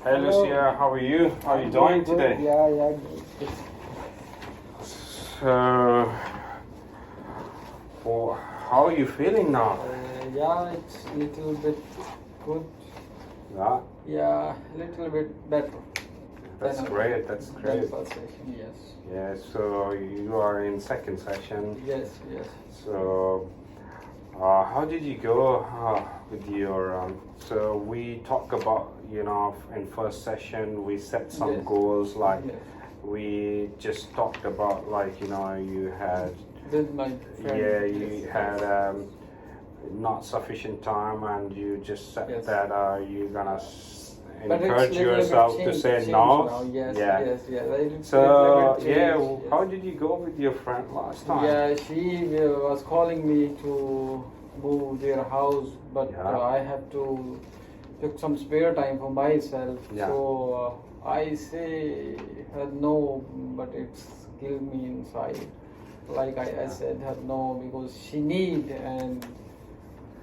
Hey Hello. Lucia, how are you? How are you I'm doing good. today? Yeah. Good. So, well, how are you feeling now? Yeah, it's little bit good. Yeah, Yeah, little bit better. that's than great. That's than great. first session. Yes. Yeah. So you are in second session. Yes. Yes. So, how did you go with your? So we talk about in first session we set some Yes. goals like Yes. we just talked about like you had With my friend. yeah you Yes. had not sufficient time and you just said Yes. that you're gonna But it's encourage little bit yourself to change say now. no. Yes. Yeah. Yes. Yes. It's So little bit yeah, change, how yes. did you go with your friend last time? Yeah, she was calling me to move their house, but Yeah. I have to took some spare time for myself. Yeah. So I say her no, but it's killed me inside. Like I said her no because she need and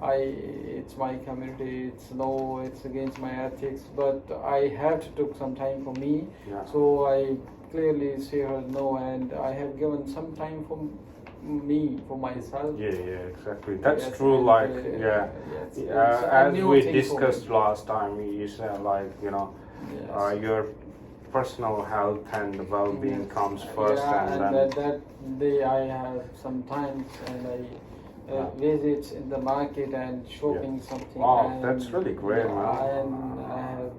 it's my community. It's against my ethics. But I have to took some time for me. Yeah. So I clearly say her no, and I have given some time for me, for myself. Yeah, exactly. That's Yes, true. and, Like, yes, it's a as new we thing for discussed me. last time, you said like Yes. your personal health and well-being Yes. comes first, Yeah, and and then that day I have some times and I visits in the market and shopping something. Wow, and, that's really great, man. And I have.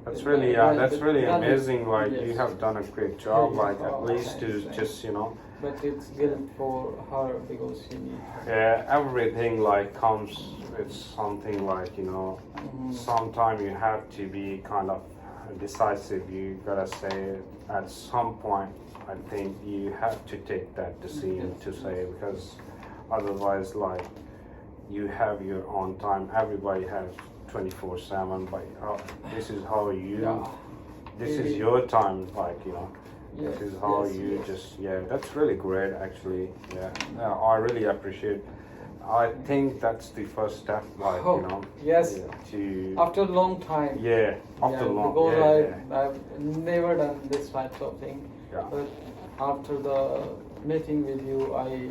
That's uh, really done- that's really done it. amazing. Like you Yes. have done a great job. Yeah, Like at least to thanks. just But it's guilt for her because she needs. yeah, everything like comes with something like sometime you have to be kind of decisive. You gotta say at some point. I think you have to take that decision to say because otherwise, like you have your own time. Everybody has 24/7, but this is how you. Yeah. This is your time, like Yes, this is how yes, you yes. just that's really great actually. Yeah, I really appreciate. I think that's the first step, like Yes. to After a long time. after long Because I've never done this type of thing. Yeah. But after the meeting with you, I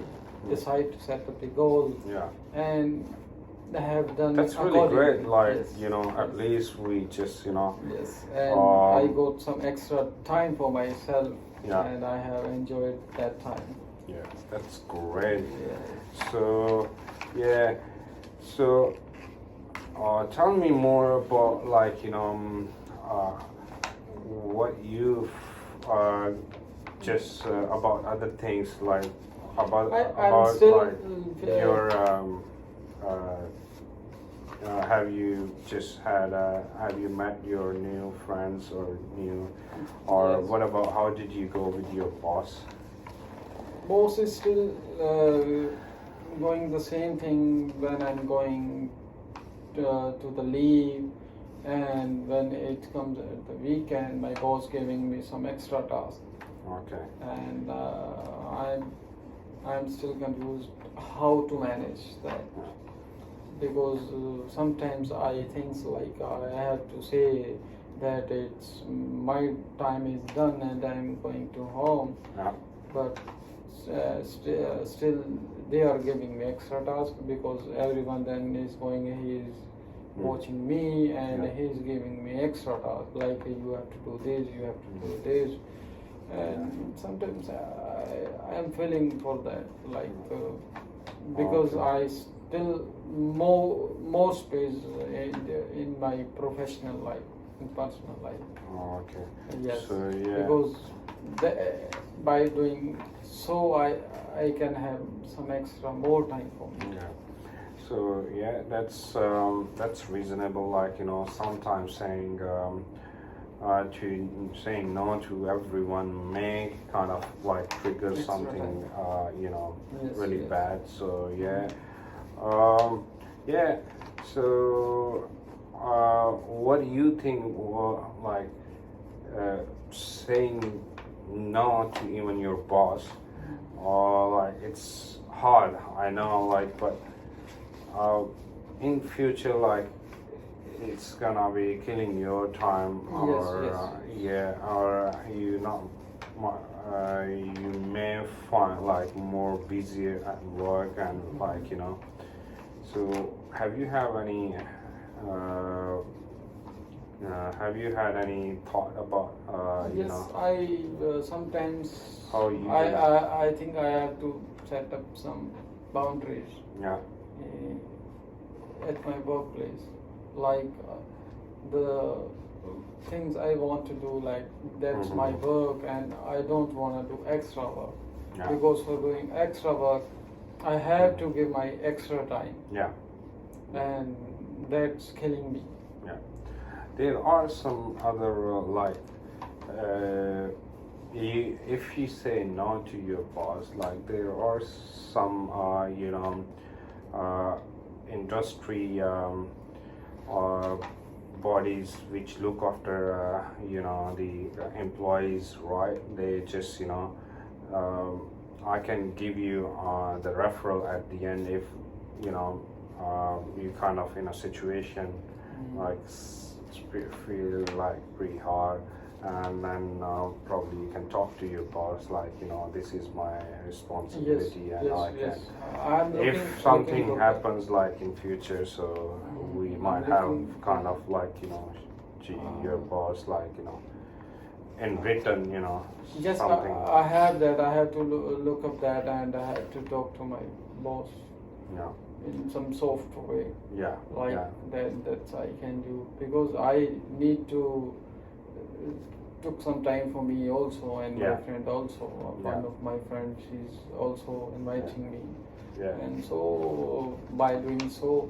decided to set up the goal, yeah. and I have done. That's really accordingly. great. Like Yes. at least we just Yes, and I Um, got some extra time for myself, Yeah. and I have enjoyed that time. yeah, that's great. Yeah. So so tell me more about like what you just about other things like about I'm still, like your have you just had have you met your new friends or Yes. what about how did you go with your boss? Boss is still going the same thing when I'm going to the leave, and when it comes at the weekend, my boss giving me some extra task, Okay. and I'm still confused how to manage that because sometimes I think like I have to say that it's my time is done and I'm going to home, Yeah. but still they are giving me extra task because everyone then is going, he's watching me and Yeah. he's giving me extra task like you have to do this, you have to do this, and sometimes I am feeling for that like because Okay. I still more space in my professional life, in personal life. Oh, okay. Yes, So yeah. because by doing so, I can have some extra more time for me. Yeah. So yeah, that's reasonable. Like sometimes saying no to everyone may kind of like trigger Extra something Yes, really yes. bad. So yeah. So what do you think? Like saying no to even your boss, or like it's hard. I know, like, but in future, like, it's gonna be killing your time, or or you not, you may find like more busy at work and like So have you had any thought about Yes, I sometimes how you I think I have to set up some boundaries yeah at my workplace, like the things I want to do, like that's my work, and I don't want to do extra work, Yeah. because for doing extra work I have to give my extra time, yeah and that's killing me. yeah there are some other like if you say no to your boss, like there are some industry bodies which look after the employees, right? They just I can give you the referral at the end if you kind of in a situation like feel like pretty hard, and then probably you can talk to your boss like this is my responsibility, and I can I'm looking, if something looking happens like in future, so we might have looking- kind of like your boss like in written Yes, something. I have that. I have to look up that, and I have to talk to my boss Yeah, in some soft way, yeah, like yeah, that I can do, because I need to took some time for me also, and Yeah. my friend also. Yeah. One of my friends, she's also inviting me, yeah, and so by doing so,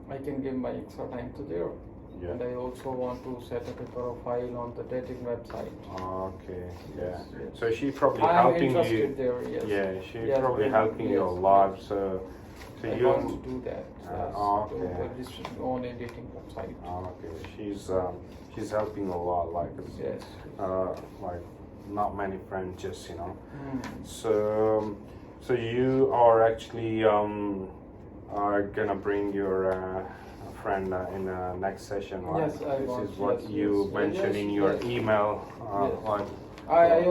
I can give my extra time to there. yeah. And I also want to set up a profile on the dating website. Okay, yeah. Yes, yes. So she probably I'm helping interested you. there. Yes. Yeah, she's Yes, probably yes, helping you a yes, lot. yes. So I you. want to do that. Yes, okay. to register on a dating website. Okay, she's helping a lot. Like Yes. like not many friends, just Mm. So you are actually are gonna bring your friend in the next session, right? Yes, I this want, is what yes, you yes, mentioned yes, in your yes. email. Yes. Like, I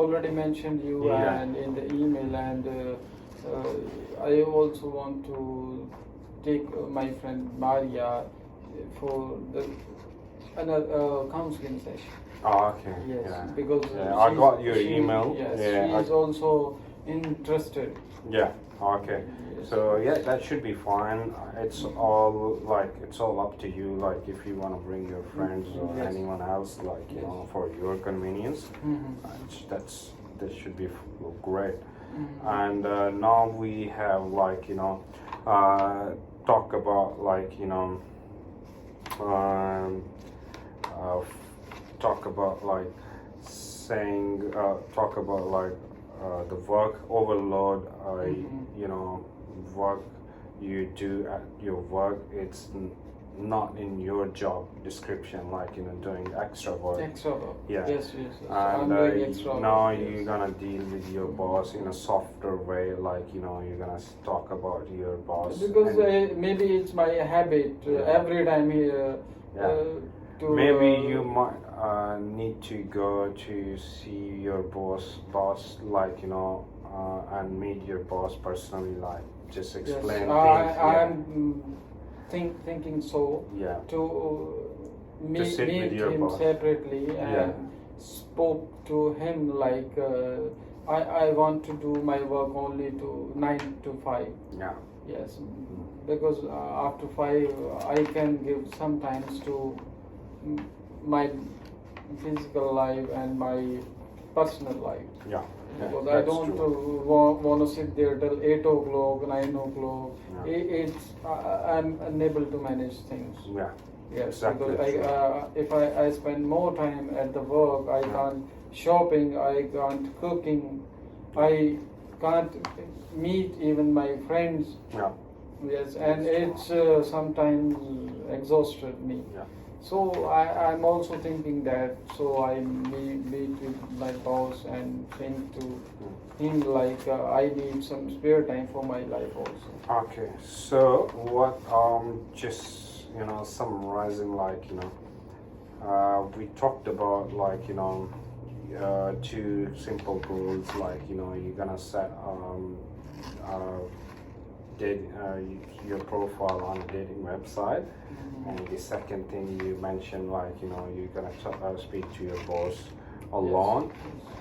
already mentioned you Yeah. and in the email, and I also want to take my friend Maria for the another counseling session. oh, okay. Yes, Yeah. because Yeah, I got your email. Yes, Yeah, she is also interested. Yeah. Okay. Yes. So yeah, that should be fine. It's all it's all up to you. Like if you want to bring your friends or Yes. anyone else, like Yes. for your convenience, Mhm. that should be great. Mhm. And now we have talk about talk about saying talk about the work overload. Work you do at your work, it's not in your job description, doing extra work. Extra work. Yeah. Yes, yes, yes. And I'm doing extra now work, you're yes. gonna deal with your boss in a softer way, you're gonna talk about your boss. Because and maybe it's my habit Yeah. every time Yeah. to maybe you might need to go to see your boss, and meet your boss personally, just explain things. I'm thinking so, Yeah. to meet sit with your him boss. separately and Yeah. spoke to him like I want to do my work only to 9 to 5. Yeah. Yes, because after 5 I can give sometimes to my physical life and my personal life. Yeah. Because I That's don't true. want to sit there till 8 o'clock, 9 o'clock. Yeah. I'm unable to manage things. Yeah. Yes, Exactly because if I spend more time at the work, I can't shopping, I can't cooking, I can't meet even my friends. Yeah. Yes, and it's sometimes exhausted me. Yeah. So I'm also thinking that, so I meet with my boss and think to him like I need some spare time for my life also. Okay, so what just you know, summarizing, like, you know, we talked about, like, you know, two simple goals, like, you know, you're gonna set your profile on a dating website. And the second thing you mentioned, like, you know, you're gonna speak to your boss alone,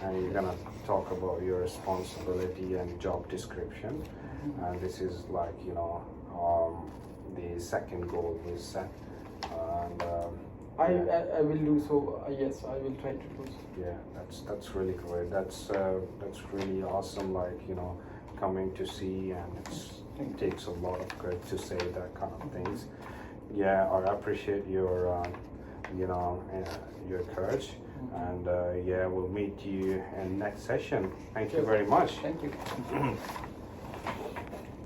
and you're gonna talk about your responsibility and job description. And this is, like, you know, the second goal we set. And I will do so. Yes, I will try to do so. yeah, that's really great. That's really awesome. Like, you know, coming to see, and it takes a lot of courage to say that kind of things. Yeah, I appreciate your you know, your courage. And yeah, we'll meet you in next session. Thank you very much. Thank you.